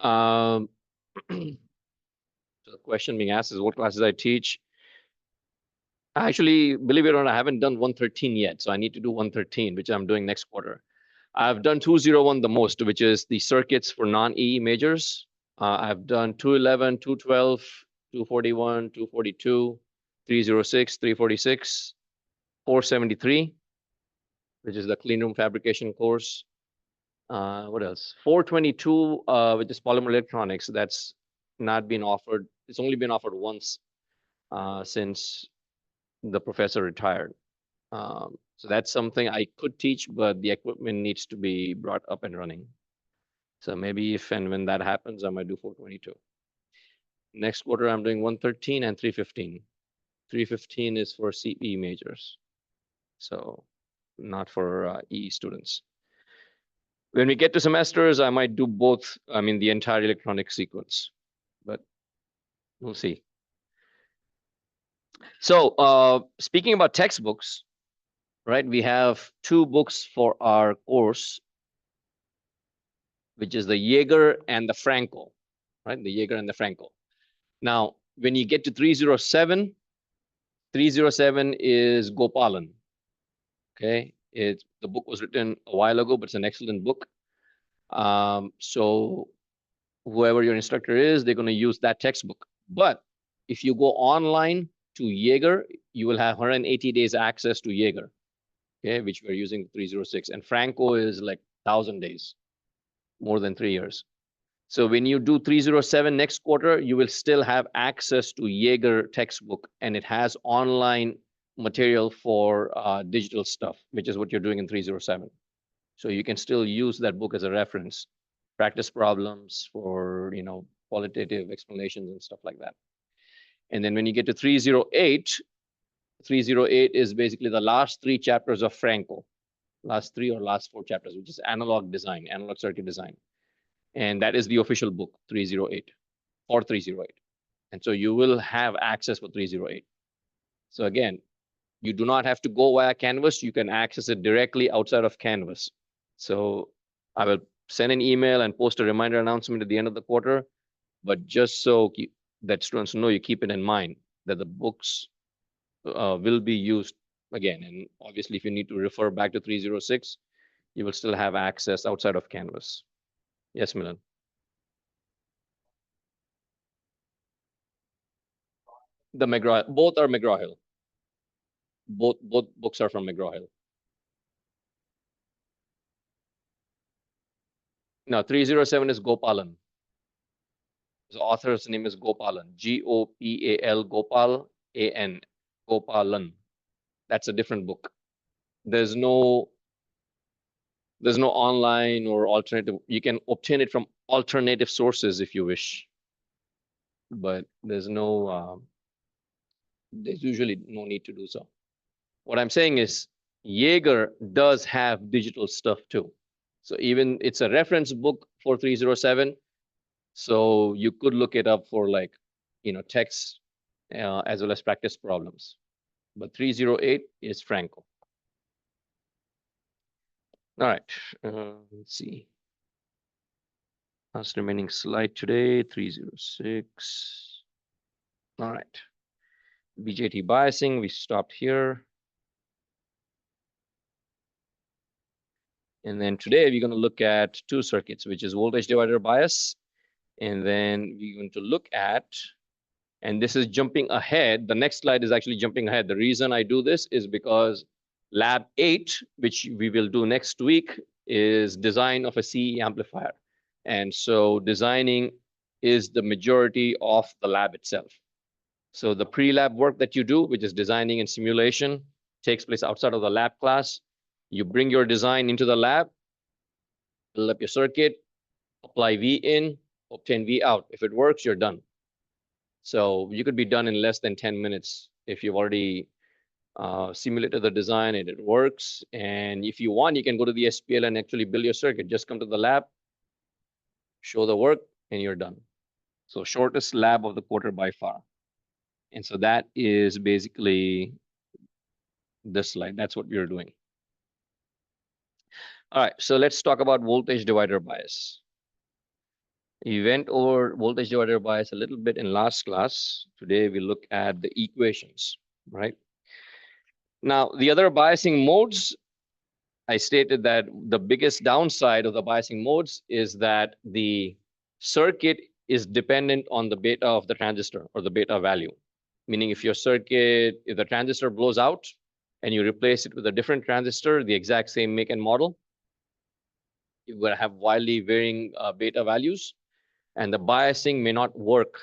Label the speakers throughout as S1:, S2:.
S1: So the question being asked is what classes I teach. Actually, believe it or not, I haven't done 113 yet. So I need to do 113, which I'm doing next quarter. I've done 201 the most, which is the circuits for non-EE majors. I've done 211, 212, 241, 242, 306, 346, 473, which is the clean room fabrication course. What else? 422, which is polymer electronics. That's not been offered. It's only been offered once since the professor retired. So that's something I could teach, but the equipment needs to be brought up and running. So maybe if and when that happens, I might do 422. Next quarter, I'm doing 113 and 315. 315 is for CE majors, so not for EE students. When we get to semesters, I might do both. I mean, the entire electronic sequence, but we'll see. So speaking about textbooks, right? We have two books for our course, which is the Jaeger and the Franco, right? The Jaeger and the Franco. Now, when you get to 307, 307 is Gopalan. Okay, the book was written a while ago, but it's an excellent book. So whoever your instructor is, they're going to use that textbook. But if you go online to Jaeger, you will have 180 days access to Jaeger, okay, which we're using 306. And Franco is like 1,000 days, more than 3 years. So when you do 307 next quarter, you will still have access to Jaeger textbook, and it has online material for digital stuff, which is what you're doing in 307. So you can still use that book as a reference, practice problems for, qualitative explanations and stuff like that. And then when you get to 308, 308 is basically the last 3 chapters of Franco, last 3 or last 4 chapters, which is analog design, analog circuit design. And that is the official book, 308 or 308. And so you will have access for 308. So again, you do not have to go via Canvas. You can access it directly outside of Canvas. So I will send an email and post a reminder announcement at the end of the quarter. But just so that students know, you keep it in mind that the books will be used again. And obviously, if you need to refer back to 306, you will still have access outside of Canvas. Yes, Milan. The McGraw, both are McGraw-Hill. Both books are from McGraw-Hill. Now, 307 is Gopalan. The author's name is Gopalan, Gopal, Gopal, A-N, Gopalan. That's a different book. There's no online or alternative. You can obtain it from alternative sources if you wish, but there's usually no need to do so. What I'm saying is Jaeger does have digital stuff too. So even it's a reference book for 307. So you could look it up for text as well as practice problems. But 308 is Franco. All right, let's see. Last remaining slide today, 306. All right. BJT biasing, we stopped here. And then today we're going to look at 2 circuits, which is voltage divider bias. And then we're going to look at, and this is jumping ahead. The next slide is actually jumping ahead. The reason I do this is because lab 8, which we will do next week, is design of a CE amplifier. And so designing is the majority of the lab itself. So the pre-lab work that you do, which is designing and simulation, takes place outside of the lab class. You bring your design into the lab, build up your circuit, apply V in, obtain V out. If it works, you're done. So you could be done in less than 10 minutes if you've already simulated the design and it works. And if you want, you can go to the SPL and actually build your circuit. Just come to the lab, show the work, and you're done. So shortest lab of the quarter by far. And so that is basically this slide. That's what we're doing. All right, so let's talk about voltage divider bias. We went over voltage divider bias a little bit in last class. Today we look at the equations, right? Now, the other biasing modes, I stated that the biggest downside of the biasing modes is that the circuit is dependent on the beta of the transistor or the beta value. Meaning if your circuit, if the transistor blows out and you replace it with a different transistor, the exact same make and model, you will have wildly varying beta values and the biasing may not work.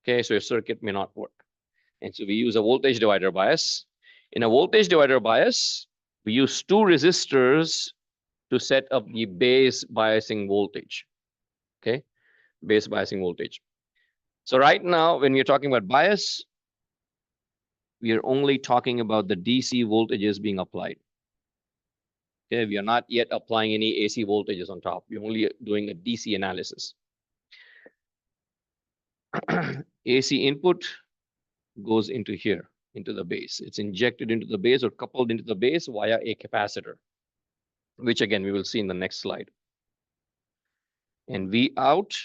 S1: Okay, so your circuit may not work. And so we use a voltage divider bias. In a voltage divider bias, we use two resistors to set up the base biasing voltage. Okay, base biasing voltage. So right now, when we're talking about bias, we are only talking about the DC voltages being applied. Okay, we are not yet applying any AC voltages on top. We're only doing a DC analysis. AC input goes into here, into the base. It's injected into the base or coupled into the base via a capacitor, which again, we will see in the next slide. And V out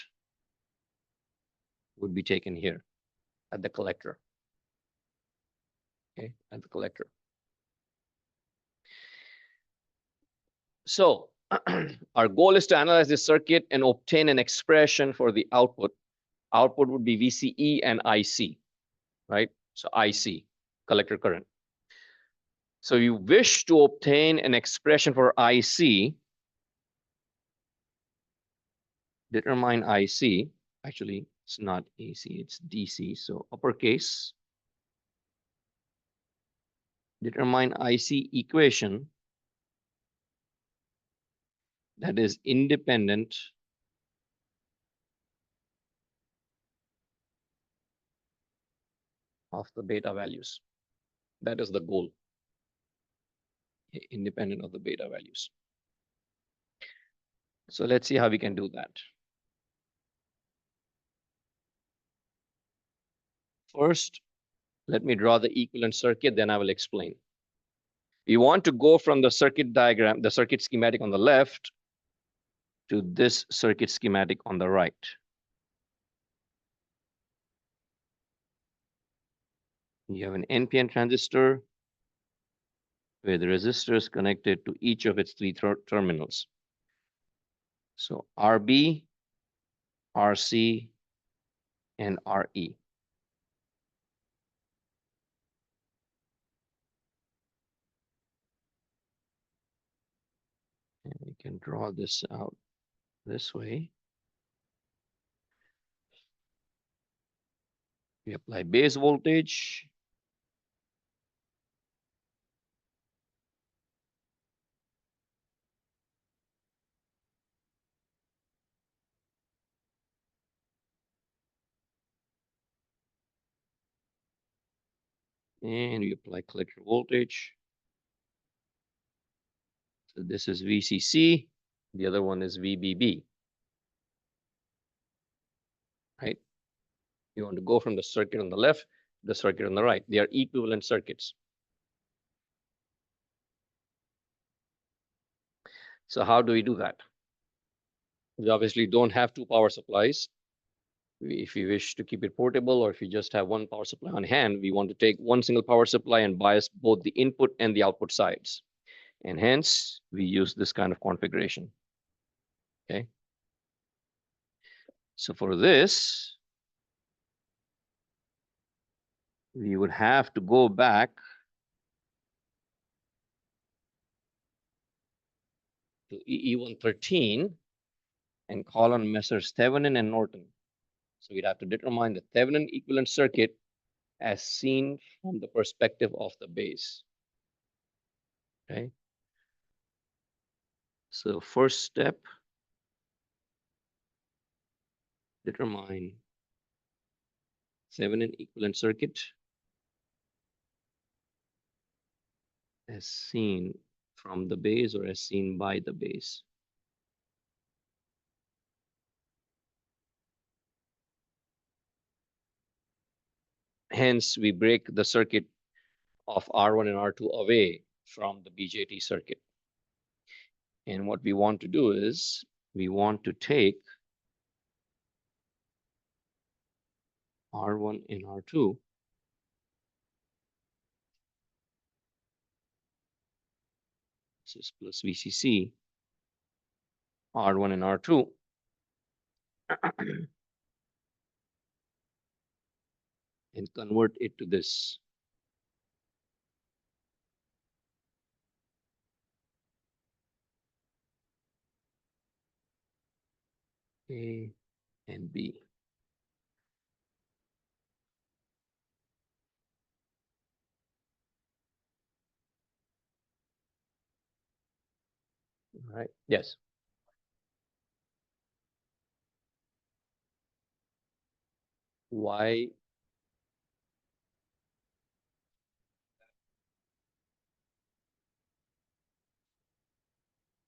S1: would be taken here at the collector. Okay, at the collector. So our goal is to analyze this circuit and obtain an expression for the output. Output would be VCE and IC, right? So IC, collector current. So you wish to obtain an expression for IC, determine IC. Actually, it's not AC, it's DC. So uppercase, determine IC equation that is independent of the beta values. That is the goal, independent of the beta values. So let's see how we can do that. First, let me draw the equivalent circuit, then I will explain. We want to go from the circuit diagram, the circuit schematic on the left, to this circuit schematic on the right. You have an NPN transistor with resistors connected to each of its three terminals. So RB, RC, and RE. And we can draw this out this way. We apply base voltage. And we apply collector voltage. So this is VCC. The other one is VBB. Right? You want to go from the circuit on the left to the circuit on the right. They are equivalent circuits. So how do we do that? We obviously don't have two power supplies. If you wish to keep it portable, or if you just have one power supply on hand, we want to take one single power supply and bias both the input and the output sides. And hence, we use this kind of configuration. Okay. So for this, we would have to go back to EE113 and call on Messrs. Thevenin and Norton. So we'd have to determine the Thevenin equivalent circuit as seen from the perspective of the base. Okay. So first step, determine Thevenin equivalent circuit as seen from the base or as seen by the base. Hence, we break the circuit of R1 and R2 away from the BJT circuit. And what we want to do is we want to take R1 and R2. This is plus VCC, R1 and R2. And convert it to this. A and B. All right. Yes. Why?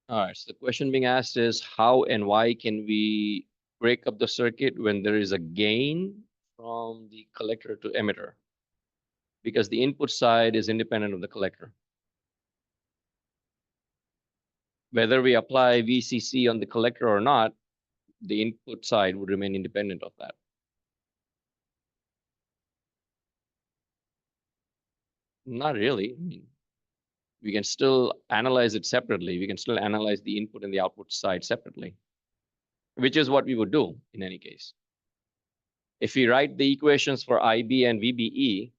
S1: All right. So the question being asked is how and why can we break up the circuit when there is a gain from the collector to emitter? Because the input side is independent of the collector. Whether we apply VCC on the collector or not, the input side would remain independent of that. Not really. I mean, we can still analyze it separately. We can still analyze the input and the output side separately, which is what we would do in any case. If we write the equations for IB and VBE,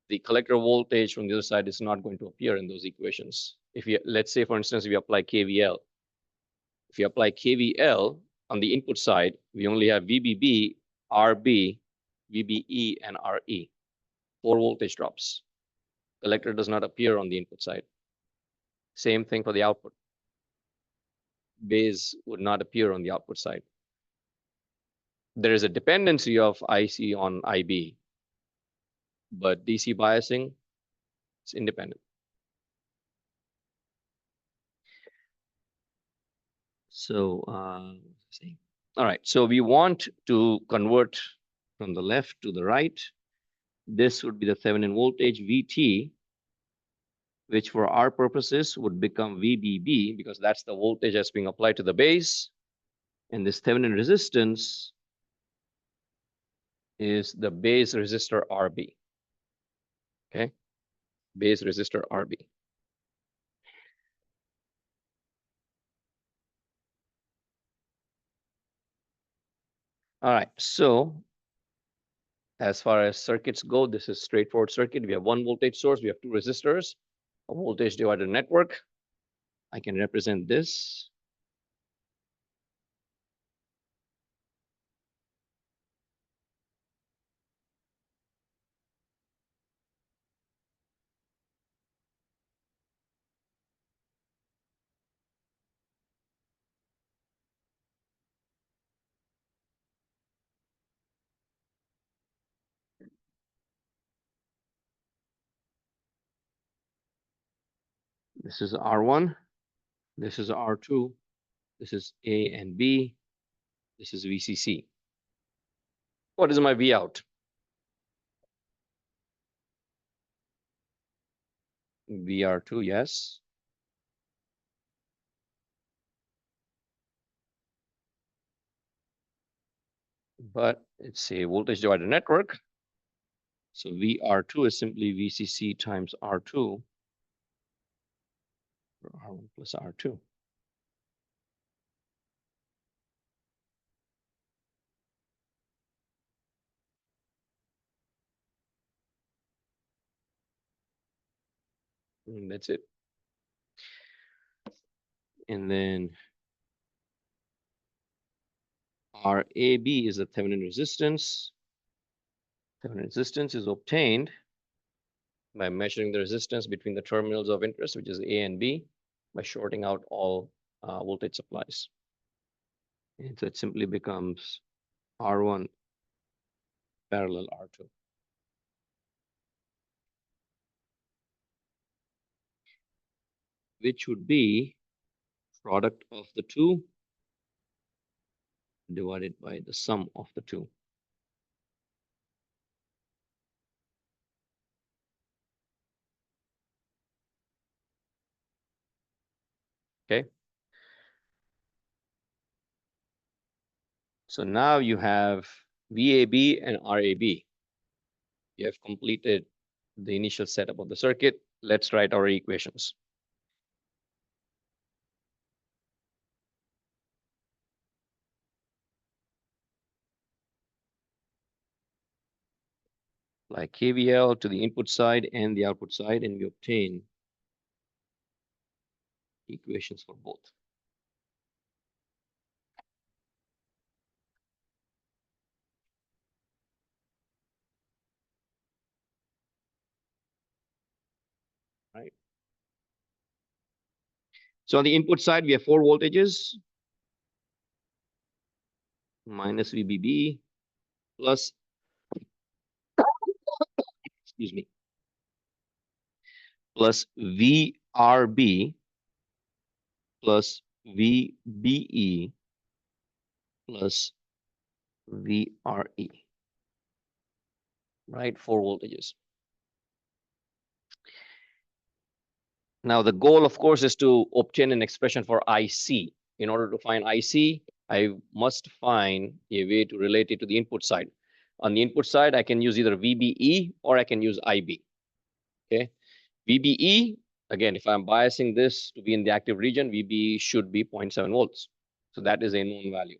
S1: the collector voltage from the other side is not going to appear in those equations. If you, let's say, for instance, we apply KVL. If you apply KVL on the input side, we only have VBB, RB, VBE, and RE, 4 voltage drops. Collector does not appear on the input side. Same thing for the output. Base would not appear on the output side. There is a dependency of IC on IB, but DC biasing is independent. So, all right. So we want to convert from the left to the right. This would be the Thevenin voltage VT, which for our purposes would become VBB because that's the voltage that's being applied to the base. And this Thevenin resistance is the base resistor RB. Okay, base resistor RB. All right, so as far as circuits go, this is straightforward circuit. We have one voltage source, we have two resistors, a voltage divider network. I can represent this. This is R1, this is R2, this is A and B, this is VCC. What is my V out? VR2, yes. But it's a voltage divider network. So VR2 is simply VCC times R2, or R1 plus R2. And that's it. And then RAB is the Thevenin resistance. Thevenin resistance is obtained by measuring the resistance between the terminals of interest, which is A and B, by shorting out all voltage supplies. And so it simply becomes R1 parallel R2. Which would be product of the two divided by the sum of the two. Okay. So now you have VAB and RAB. You have completed the initial setup of the circuit. Let's write our equations. Apply KVL to the input side and the output side, and we obtain equations for both. Right. So on the input side, we have 4 voltages, minus VBB plus, excuse me, plus VRB plus VBE plus VRE, right? 4 voltages. Now, the goal, of course, is to obtain an expression for IC. In order to find IC, I must find a way to relate it to the input side. On the input side, I can use either VBE or I can use IB. Okay, VBE, again, if I'm biasing this to be in the active region, VBE should be 0.7 volts. So that is a known value.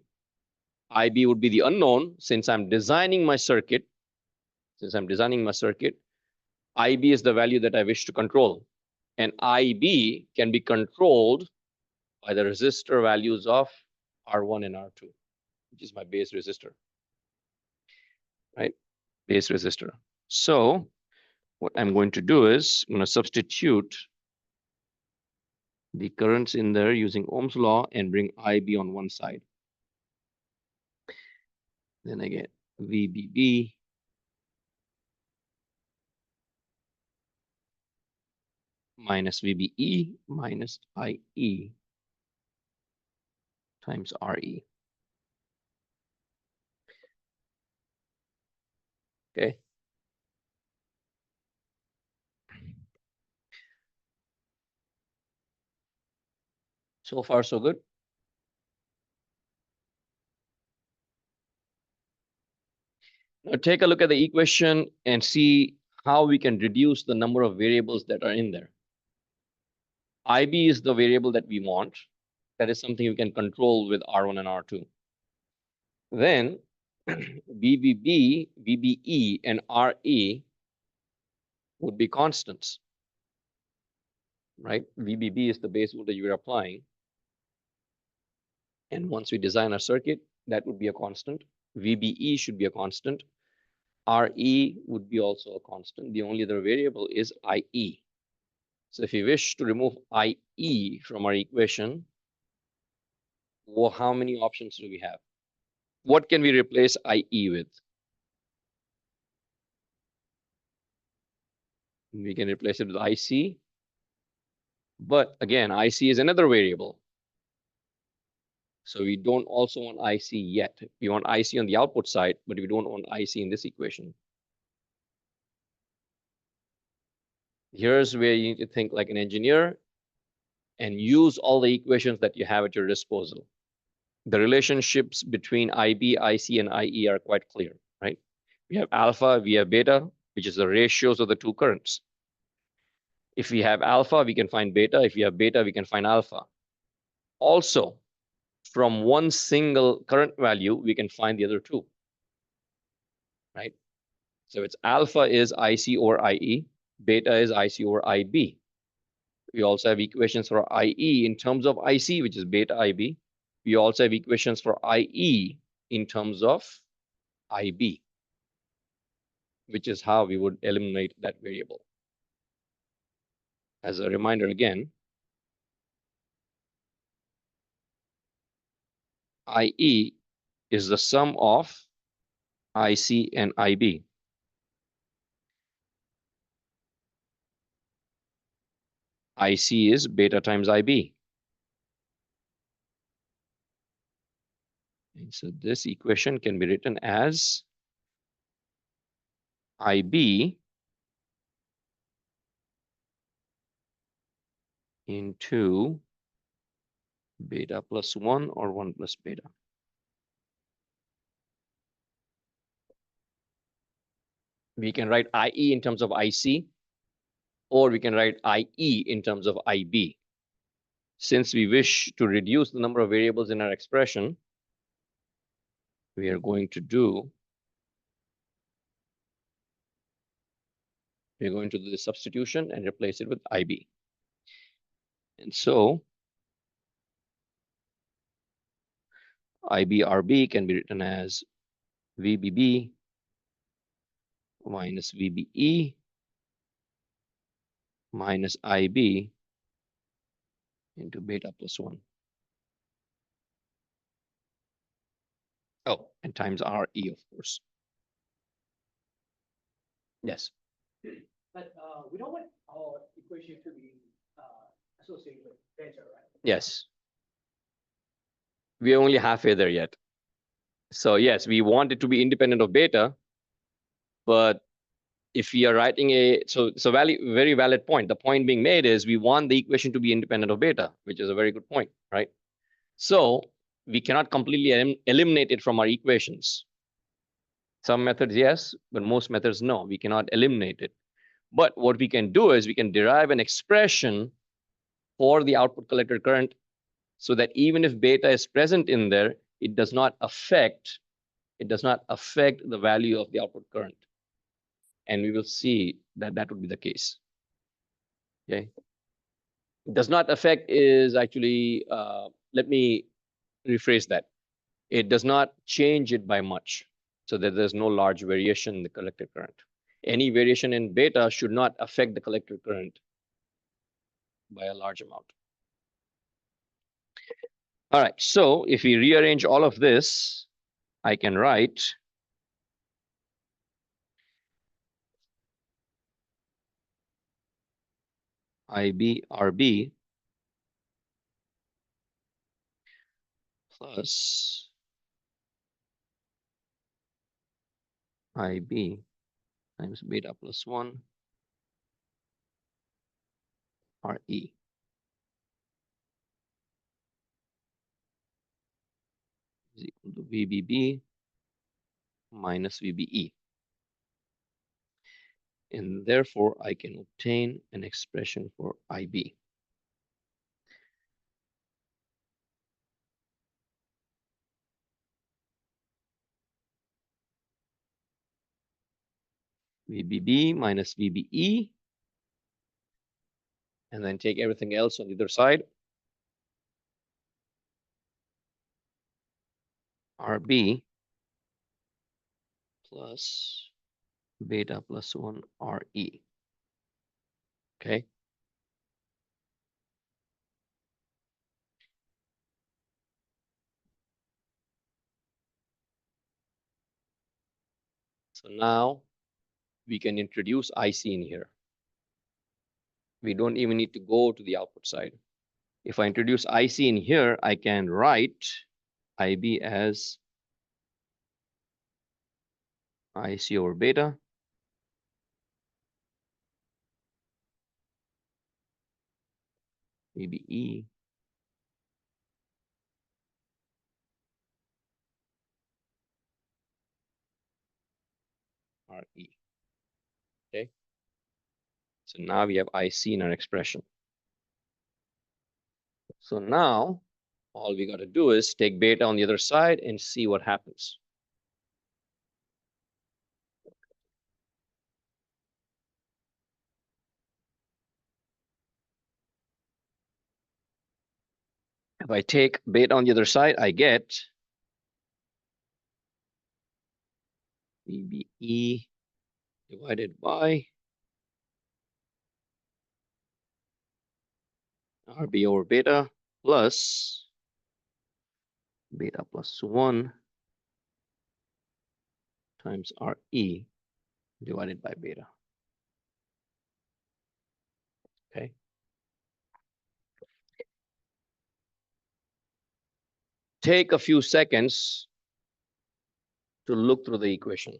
S1: IB would be the unknown. Since I'm designing my circuit, IB is the value that I wish to control. And IB can be controlled by the resistor values of R1 and R2, which is my base resistor, right? Base resistor. So what I'm going to do is I'm going to substitute the currents in there using Ohm's law and bring IB on one side. Then I get VBB minus VBE minus IE times RE. Okay. So far, so good. Now take a look at the equation and see how we can reduce the number of variables that are in there. IB is the variable that we want. That is something we can control with R1 and R2. Then VBB, VBE, and RE would be constants, right? VBB is the base voltage we're applying. And once we design a circuit, that would be a constant. VBE should be a constant. RE would be also a constant. The only other variable is IE. So if you wish to remove IE from our equation, well, how many options do we have? What can we replace IE with? We can replace it with IC. But again, IC is another variable. So we don't also want IC yet. We want IC on the output side, but we don't want IC in this equation. Here's where you need to think like an engineer and use all the equations that you have at your disposal. The relationships between IB, IC, and IE are quite clear, right? We have alpha, we have beta, which is the ratios of the two currents. If we have alpha, we can find beta. If we have beta, we can find alpha. Also, from one single current value, we can find the other two, right? So it's alpha is IC over IE, beta is IC over IB. We also have equations for IE in terms of IC, which is beta IB. We also have equations for IE in terms of IB, which is how we would eliminate that variable. As a reminder again, IE is the sum of IC and IB. IC is beta times IB. And so this equation can be written as IB into beta plus 1 or 1 plus beta. We can write IE in terms of IC, or we can write IE in terms of IB. Since we wish to reduce the number of variables in our expression, we are going to do the substitution and replace it with IB. And so IBRB can be written as VBB minus VBE minus IB into beta plus 1. Oh, and times RE, of course. Yes.
S2: But we don't want our equation to be associated with beta, right?
S1: Yes. We're only halfway there yet. So yes, we want it to be independent of beta, but if we are writing very valid point. The point being made is we want the equation to be independent of beta, which is a very good point, right? So we cannot completely eliminate it from our equations. Some methods, yes, but most methods, no. We cannot eliminate it. But what we can do is we can derive an expression for the output collector current so that even if beta is present in there, it does not affect the value of the output current. And we will see that that would be the case. Okay. Does not affect is actually, let me rephrase that. It does not change it by much, so that there's no large variation in the collector current. Any variation in beta should not affect the collector current by a large amount. All right, so if we rearrange all of this, I can write IBRB plus IB times beta plus 1 RE. Is equal to VBB minus VBE. And therefore, I can obtain an expression for IB. VBB minus VBE, and then take everything else on the other side. RB plus beta plus 1 RE. Okay. So now we can introduce IC in here. We don't even need to go to the output side. If I introduce IC in here, I can write IB as IC over beta VBE RE. Okay. So now we have IC in our expression. So now all we got to do is take beta on the other side and see what happens. If I take beta on the other side, I get VBE divided by RB over beta plus beta plus 1 times RE divided by beta. Okay. Take a few seconds to look through the equation.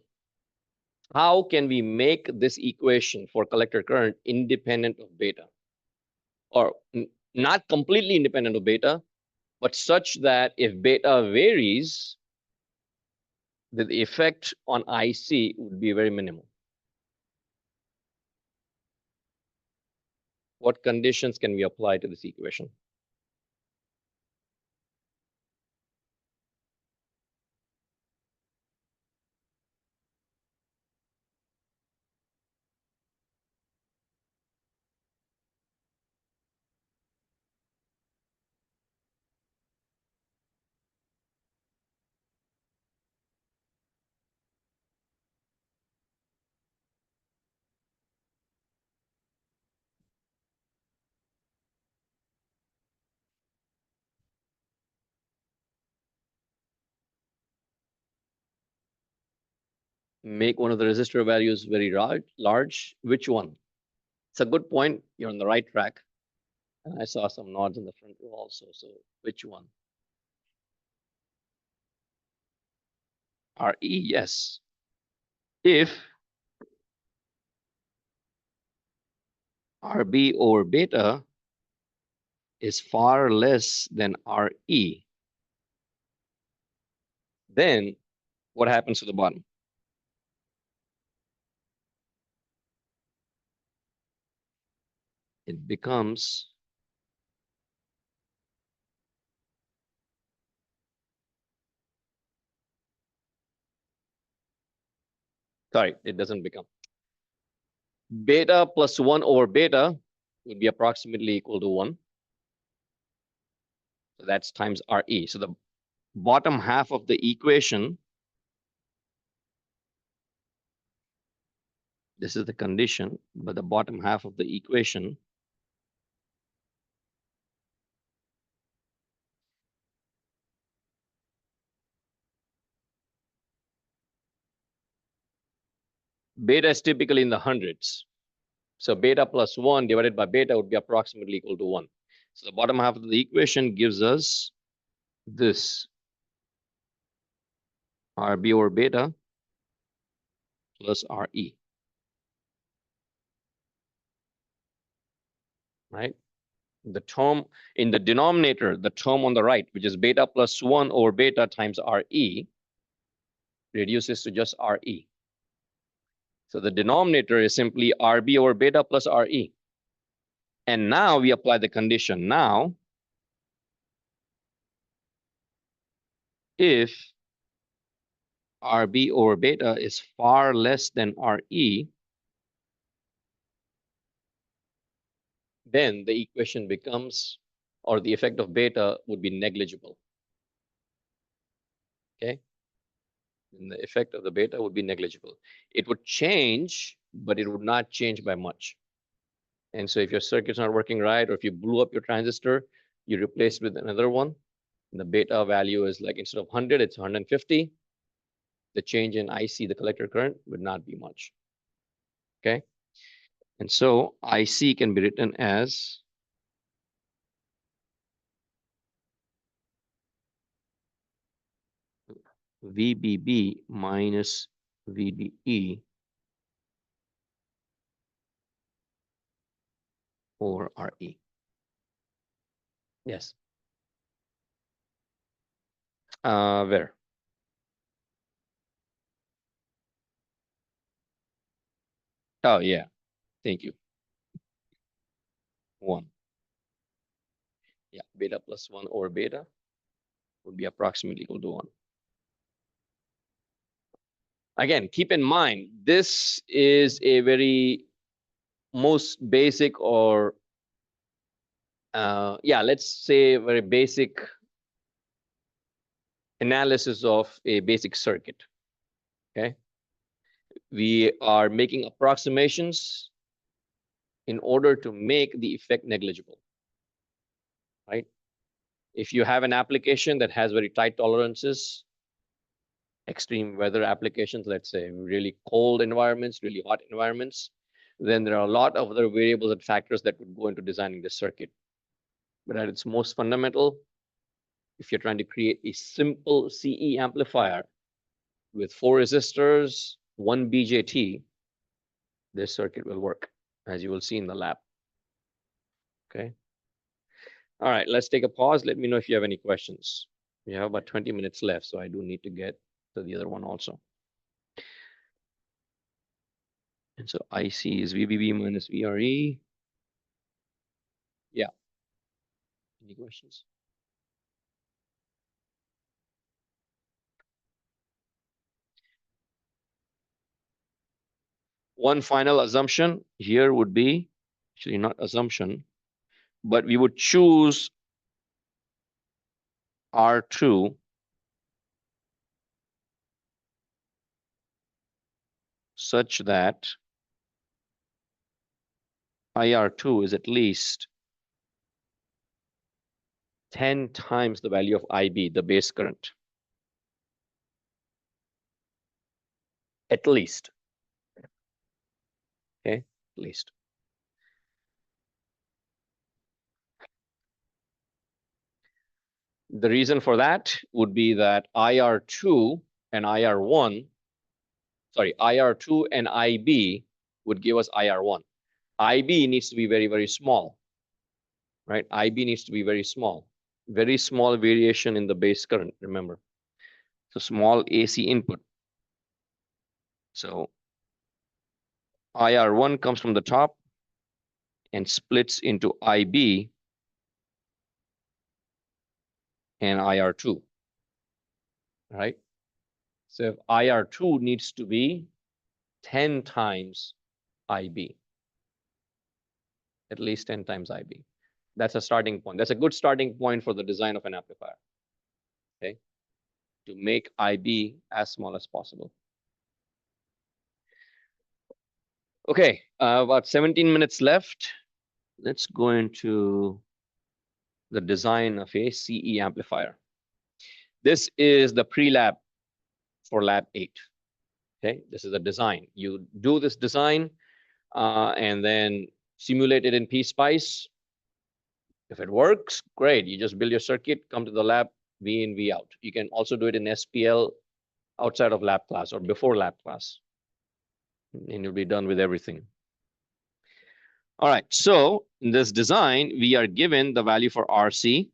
S1: How can we make this equation for collector current independent of beta? Or not completely independent of beta, but such that if beta varies, the effect on IC would be very minimal. what conditions can we apply to this equation? Make one of the resistor values very large. Which one? It's a good point. You're on the right track. And I saw some nods in the front row also. So which one? RE, yes. If RB over beta is far less than RE, then what happens to the bottom? It becomes, sorry, it doesn't become. Beta plus 1 over beta would be approximately equal to 1. So that's times RE. So the bottom half of the equation, this is the condition, but the bottom half of the equation beta is typically in the hundreds. So beta plus 1 divided by beta would be approximately equal to 1. So the bottom half of the equation gives us this RB over beta plus RE, right? The term in the denominator, the term on the right, which is beta plus 1 over beta times RE, reduces to just RE. So the denominator is simply RB over beta plus RE. And now we apply the condition. Now, if RB over beta is far less than RE, then the equation becomes, or the effect of beta would be negligible. Okay? And the effect of the beta would be negligible. It would change, but it would not change by much. And so if your circuit's not working right, or if you blew up your transistor, you replace it with another one, and the beta value is like, instead of 100, it's 150. The change in IC, the collector current, would not be much. Okay? And so IC can be written as VBB minus VBE over RE. Yes. Where? Oh, yeah. Thank you. 1. Yeah, beta plus 1 over beta would be approximately equal to 1. Again, keep in mind, this is a very most basic, or yeah, let's say very basic analysis of a basic circuit. Okay. We are making approximations in order to make the effect negligible, right? If you have an application that has very tight tolerances, extreme weather applications, let's say really cold environments, really hot environments, then there are a lot of other variables and factors that would go into designing the circuit. But at its most fundamental, if you're trying to create a simple CE amplifier with 4 resistors, 1 BJT, this circuit will work, as you will see in the lab. Okay. All right, let's take a pause. Let me know if you have any questions. We have about 20 minutes left, so I do need to get to the other one also. And so IC is VBB minus VRE. Yeah. Any questions? One final assumption here would be, actually not assumption, but we would choose R2 such that IR2 is at least 10 times the value of IB, the base current. At least. Okay, at least. The reason for that would be that IR2 and IR1, sorry, IR2 and IB would give us IR1. IB needs to be very, very small, right? IB needs to be very small variation in the base current, remember. So small AC input. So IR1 comes from the top and splits into IB and IR2, right? So if IR2 needs to be 10 times IB, at least 10 times IB. That's a starting point. That's a good starting point for the design of an amplifier, okay? To make IB as small as possible. Okay, about 17 minutes left. Let's go into the design of a CE amplifier. This is the pre-lab for lab 8. Okay, this is a design. You do this design and then simulate it in PSpice. If it works, great. You just build your circuit, come to the lab, V in, V out. You can also do it in SPL outside of lab class or before lab class. And you'll be done with everything. All right, so in this design, we are given the value for RC.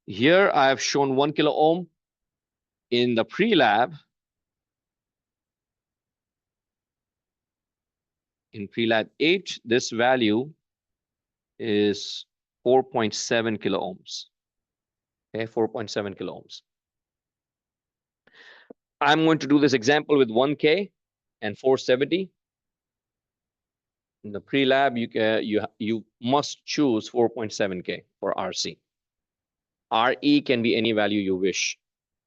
S1: Here I have shown 1 kilo ohm. In the pre-lab, in pre-lab 8, this value is 4.7 kilo ohms. Okay, 4.7 kilo ohms. I'm going to do this example with 1K and 470. In the pre-lab, you must choose 4.7K for RC. RE can be any value you wish.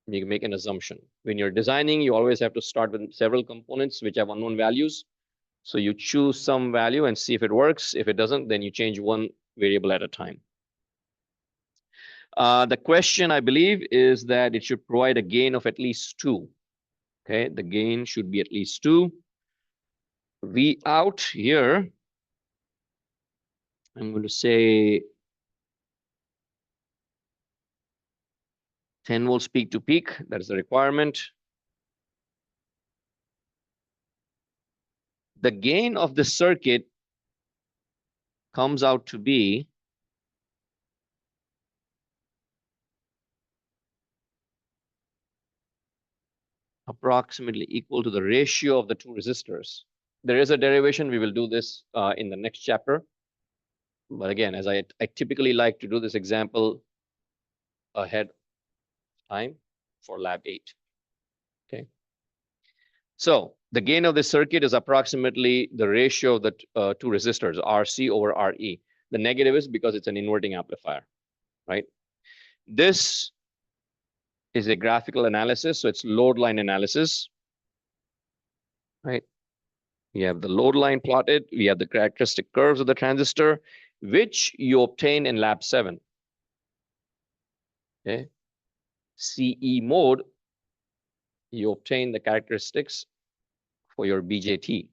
S1: You can make an assumption. When you're designing, you always have to start with several components which have unknown values. So you choose some value and see if it works. If it doesn't, then you change one variable at a time. The question, I believe, is that it should provide a gain of at least 2. Okay, the gain should be at least 2. V out here, I'm going to say 10 volts peak to peak. That is the requirement. The gain of the circuit comes out to be approximately equal to the ratio of the two resistors. There is a derivation. We will do this in the next chapter. But again, as I typically like to do this example ahead of time for lab 8. Okay. So the gain of the circuit is approximately the ratio of the two resistors, RC over RE. The negative is because it's an inverting amplifier, right? This is a graphical analysis, so it's load line analysis, right? We have the load line plotted. We have the characteristic curves of the transistor, which you obtain in lab 7. Okay. CE mode, you obtain the characteristics for your BJT.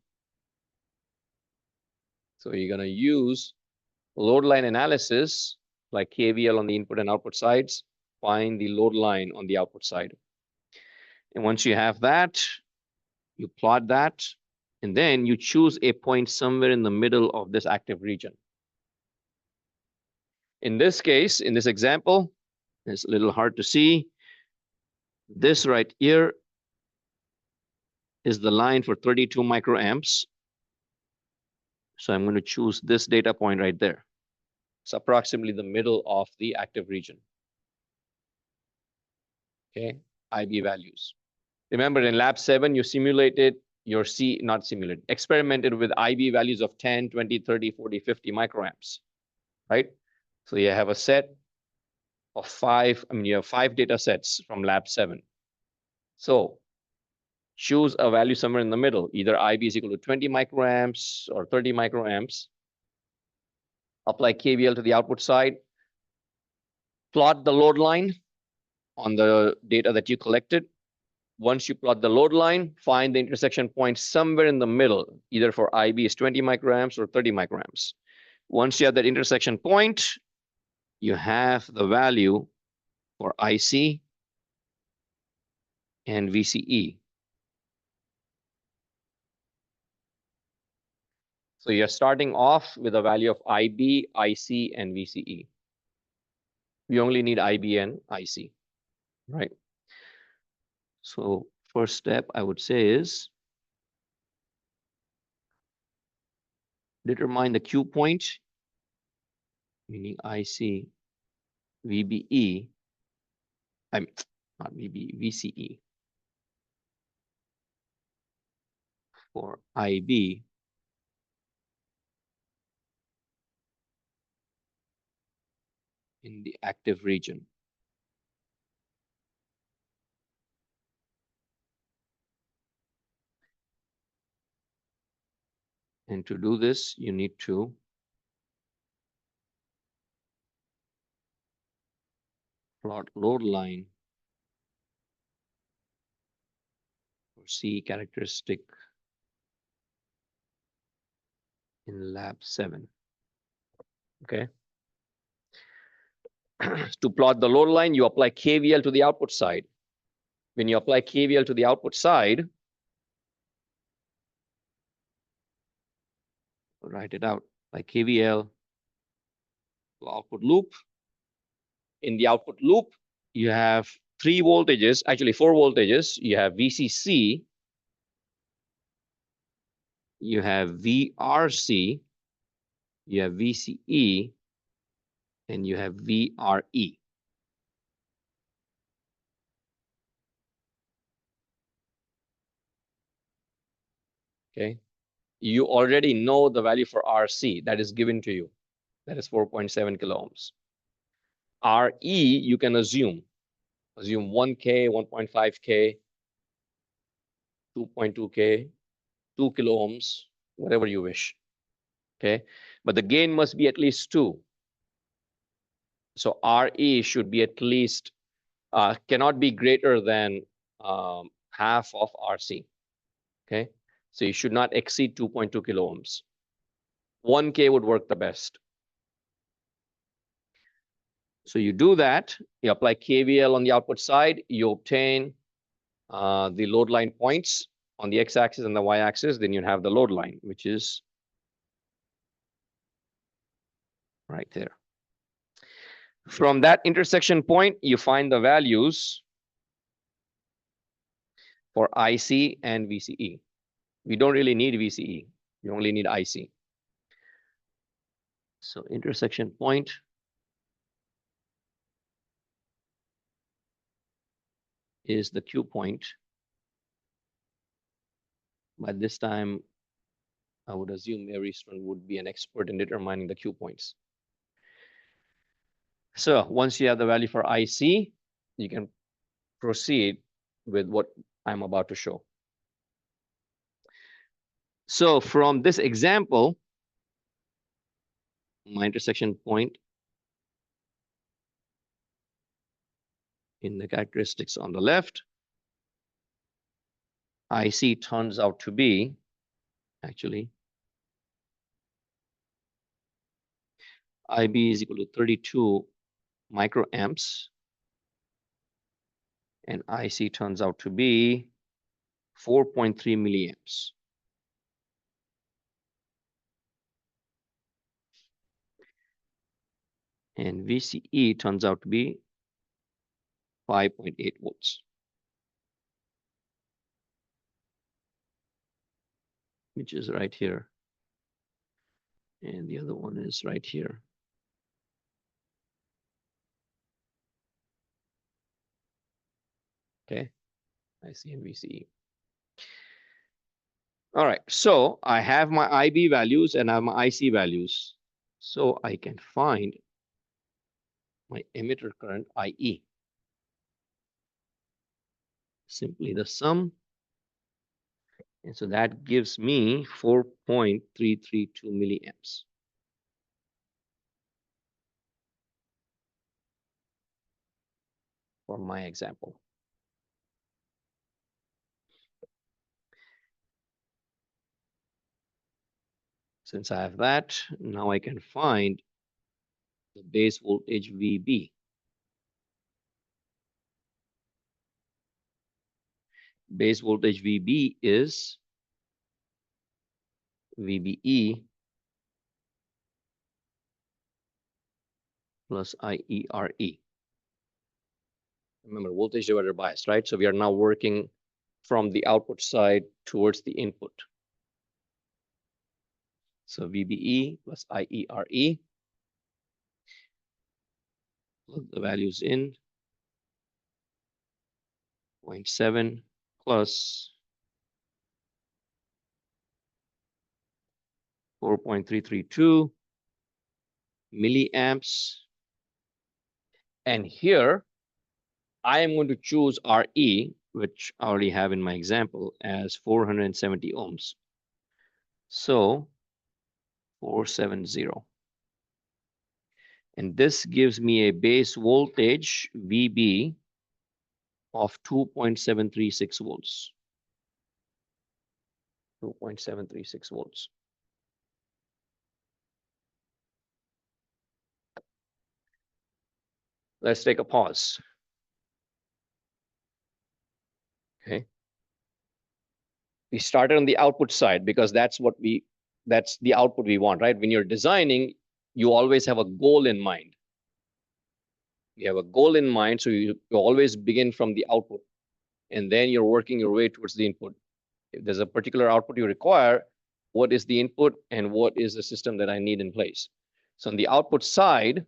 S1: So you're going to use load line analysis, like KVL on the input and output sides, find the load line on the output side. And once you have that, you plot that, and then you choose a point somewhere in the middle of this active region. In this case, in this example, it's a little hard to see. This right here is the line for 32 microamps. So I'm going to choose this data point right there. It's approximately the middle of the active region. Okay, IB values. Remember in lab 7, you simulated your not simulated, experimented with IB values of 10, 20, 30, 40, 50 microamps, right? So you have a set of 5, you have 5 data sets from lab 7. So choose a value somewhere in the middle, either IB is equal to 20 microamps or 30 microamps. Apply KVL to the output side. Plot the load line on the data that you collected. Once you plot the load line, find the intersection point somewhere in the middle, either for IB is 20 microamps or 30 microamps. Once you have that intersection point, you have the value for IC and VCE. So you're starting off with a value of IB, IC, and VCE. We only need IB and IC, right? So first step I would say is determine the Q point, meaning IC, VBE, I'm not VBE, VCE for IB in the active region. And to do this, you need to plot load line for C characteristic in lab 7. Okay. To plot the load line, you apply KVL to the output side. When you apply KVL to the output side, write it out like KVL to output loop. In the output loop, you have 3 voltages, actually 4 voltages. You have VCC, you have VRC, you have VCE, and you have VRE. Okay. You already know the value for RC that is given to you. That is 4.7 kilo ohms. RE, you can assume 1K, 1.5K, 2.2K, 2 kilo ohms, whatever you wish. Okay. But the gain must be at least 2. So RE should be at least, cannot be greater than half of RC. Okay. So you should not exceed 2.2 kilo ohms. 1K would work the best. So you do that, you apply KVL on the output side, you obtain the load line points on the x-axis and the y-axis, then you have the load line, which is right there. From that intersection point, you find the values for IC and VCE. We don't really need VCE, we only need IC. So intersection point is the Q point. By this time, I would assume every student would be an expert in determining the Q points. So once you have the value for IC, you can proceed with what I'm about to show. So from this example, my intersection point in the characteristics on the left, IC turns out to be actually IB is equal to 32 microamps and IC turns out to be 4.3 milliamps. And VCE turns out to be 5.8 volts. Which is right here. And the other one is right here. Okay, IC and VCE. All right, so I have my IB values and I have my IC values. So I can find my emitter current IE. Simply the sum. And so that gives me 4.332 milliamps. For my example. Since I have that, now I can find the base voltage VB. Base voltage VB is VBE plus IERE. Remember, voltage divider bias, right? So we are now working from the output side towards the input. So VBE plus IERE. Plug the values in. 0.7 plus 4.332 milliamps. And here, I am going to choose RE, which I already have in my example, as 470 ohms. So 470. And this gives me a base voltage, VB, of 2.736 volts. 2.736 volts. Let's take a pause. Okay. We started on the output side because that's the output we want, right? When you're designing, you always have a goal in mind. You have a goal in mind, so you always begin from the output, and then you're working your way towards the input. If there's a particular output you require, what is the input and what is the system that I need in place? So on the output side,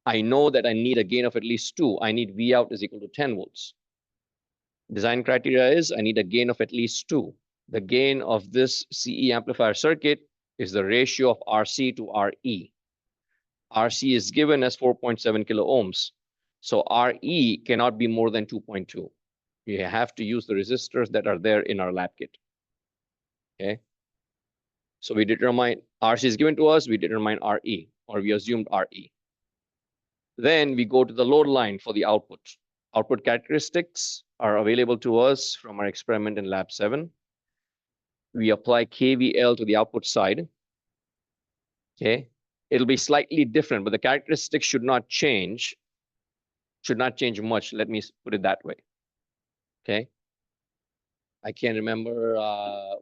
S1: I know that I need a gain of at least 2. I need V out is equal to 10 volts. Design criteria is I need a gain of at least 2. The gain of this CE amplifier circuit is the ratio of RC to RE. RC is given as 4.7 kilo ohms. So RE cannot be more than 2.2. You have to use the resistors that are there in our lab kit. Okay. So we determine RC is given to us, we determine RE, or we assumed RE. Then we go to the load line for the output. Output characteristics are available to us from our experiment in lab 7. We apply KVL to the output side. Okay. It'll be slightly different, but the characteristics should not change much. Let me put it that way. Okay. I can't remember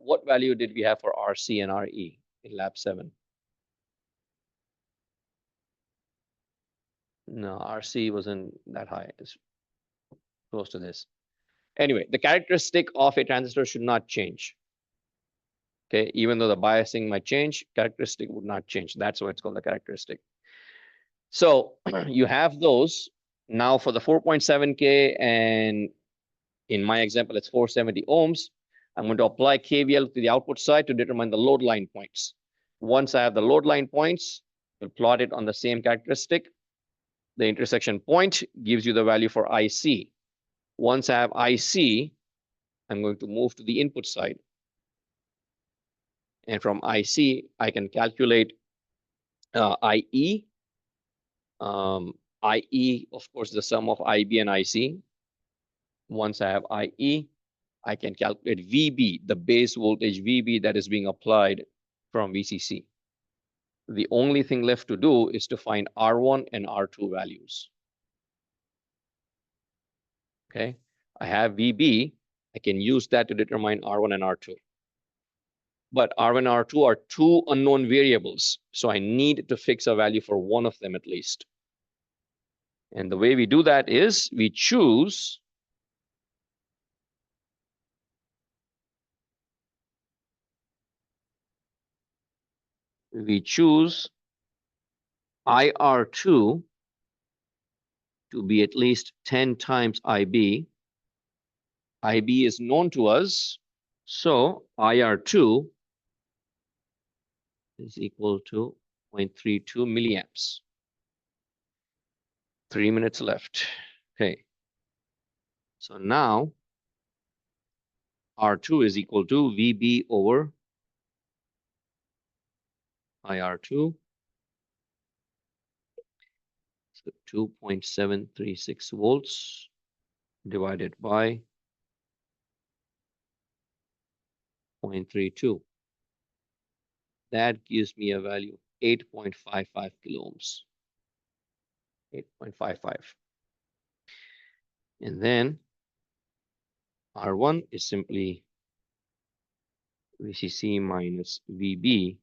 S1: what value did we have for RC and RE in lab 7. No, RC wasn't that high. It's close to this. Anyway, the characteristic of a transistor should not change. Okay, even though the biasing might change, characteristic would not change. That's why it's called the characteristic. So you have those. Now for the 4.7K, and in my example, it's 470 ohms. I'm going to apply KVL to the output side to determine the load line points. Once I have the load line points, we'll plot it on the same characteristic. The intersection point gives you the value for IC. Once I have IC, I'm going to move to the input side. And from IC, I can calculate IE. IE, of course, the sum of IB and IC. Once I have IE, I can calculate VB, the base voltage VB that is being applied from VCC. The only thing left to do is to find R1 and R2 values. Okay, I have VB. I can use that to determine R1 and R2. But R1 and R2 are two unknown variables, so I need to fix a value for one of them at least. And the way we do that is we choose IR2 to be at least 10 times IB IB is known to us. So IR2 is equal to 0.32 milliamps. 3 minutes left. Okay. So now R2 is equal to VB over IR2. So 2.736 volts divided by 0.32. That gives me a value of 8.55 kilo ohms. 8.55. And then R1 is simply VCC minus VB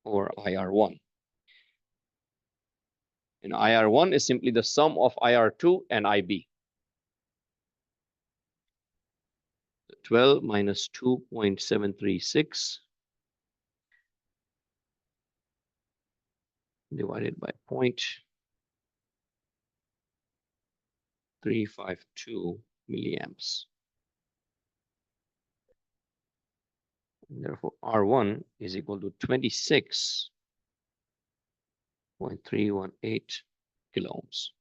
S1: over IR1. And IR1 is simply the sum of IR2 and IB. 12 minus 2.736 divided by 0.352 milliamps. And therefore, R1 is equal to 26.318 kilo ohms.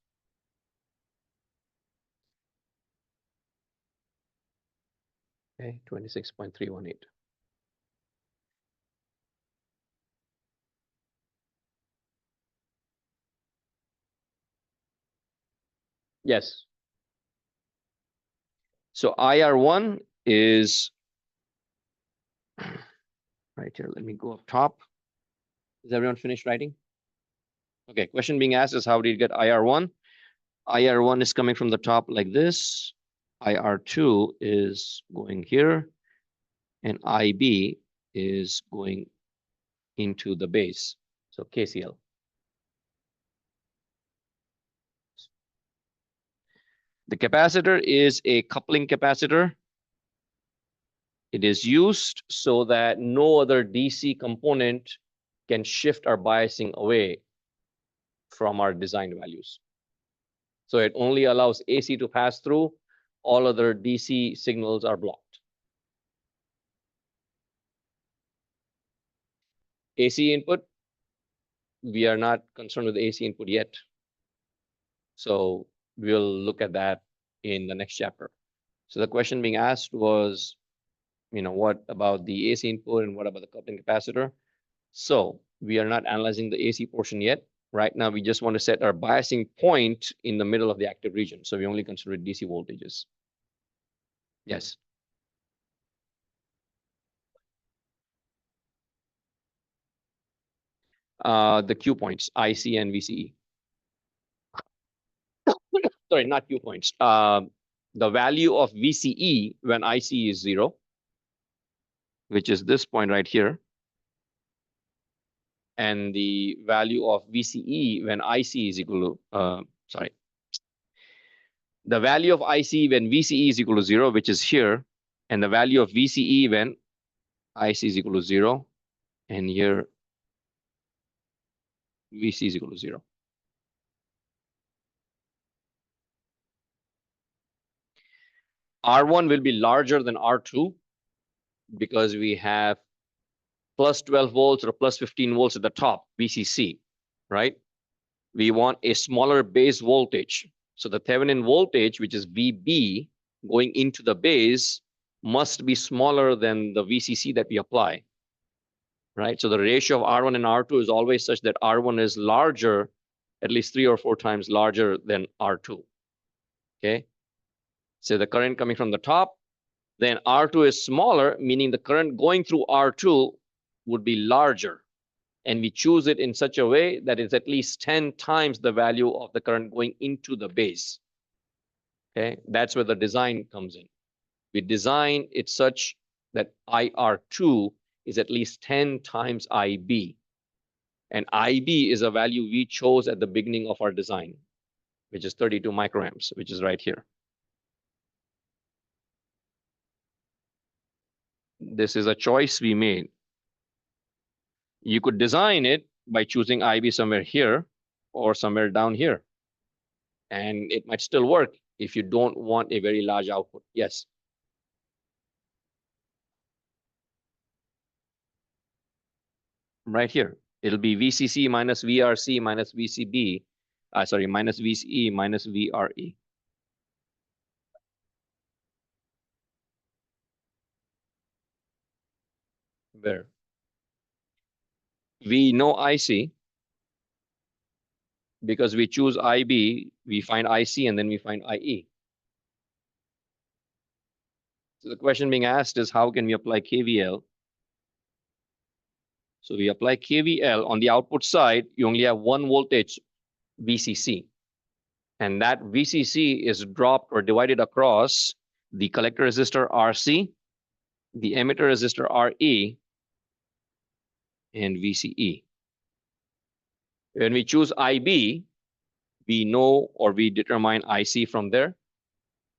S1: Okay, 26.318. Yes. So IR1 is right here. Let me go up top. Is everyone finished writing? Okay, question being asked is how did you get IR1? IR1 is coming from the top like this. IR2 is going here. And IB is going into the base. So KCL. The capacitor is a coupling capacitor. It is used so that no other DC component can shift our biasing away from our design values. So it only allows AC to pass through. All other DC signals are blocked. AC input, we are not concerned with AC input yet. So we'll look at that in the next chapter. So the question being asked was, what about the AC input and what about the coupling capacitor? So we are not analyzing the AC portion yet. Right now, we just want to set our biasing point in the middle of the active region. So we only consider DC voltages. Yes. The Q points, IC and VCE. Sorry, not Q points. The value of VCE when IC is 0, which is this point right here. And the value of VCE when IC is equal to, the value of IC when VCE is equal to 0, which is here, and the value of VCE when IC is equal to 0, and here VC is equal to 0. R1 will be larger than R2 because we have plus 12 volts or plus 15 volts at the top, VCC, right? We want a smaller base voltage. So the Thevenin voltage, which is VB, going into the base must be smaller than the VCC that we apply, right? So the ratio of R1 and R2 is always such that R1 is larger, at least 3 or 4 times larger than R2, okay? So the current coming from the top, then R2 is smaller, meaning the current going through R2 would be larger. And we choose it in such a way that it's at least 10 times the value of the current going into the base. Okay, that's where the design comes in. We design it such that IR2 is at least 10 times IB. And IB is a value we chose at the beginning of our design, which is 32 microamps, which is right here. This is a choice we made. You could design it by choosing IB somewhere here or somewhere down here. And it might still work if you don't want a very large output. Yes. Right here, it'll be VCC minus VRC minus VCB, sorry, minus VCE minus VRE. Where? We know IC because we choose IB, we find IC, and then we find IE. So the question being asked is, how can we apply KVL? So we apply KVL on the output side, you only have one voltage, VCC. And that VCC is dropped or divided across the collector resistor RC, the emitter resistor RE, and VCE. When we choose IB, we know or we determine IC from there,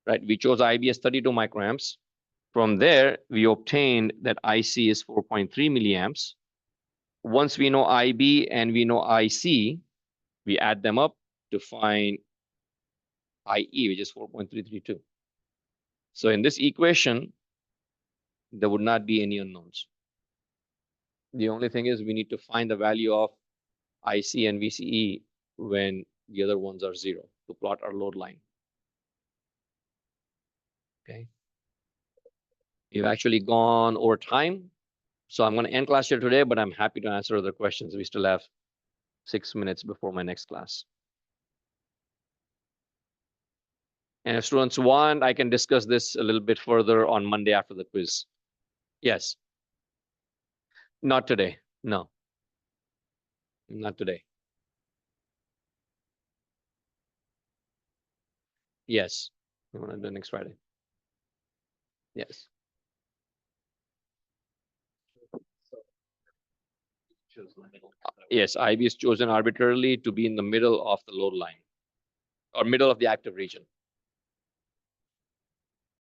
S1: right? We chose IB as 32 microamps. From there, we obtained that IC is 4.3 milliamps. Once we know IB and we know IC, we add them up to find IE, which is 4.332. So in this equation, there would not be any unknowns. The only thing is we need to find the value of IC and VCE when the other ones are 0 to plot our load line. Okay. We've actually gone over time. So I'm going to end class here today, but I'm happy to answer other questions. We still have 6 minutes before my next class. And if students want, I can discuss this a little bit further on Monday after the quiz. Yes. Not today. No. Not today. Yes. I want to do next Friday. Yes. Yes, IB is chosen arbitrarily to be in the middle of the load line or middle of the active region.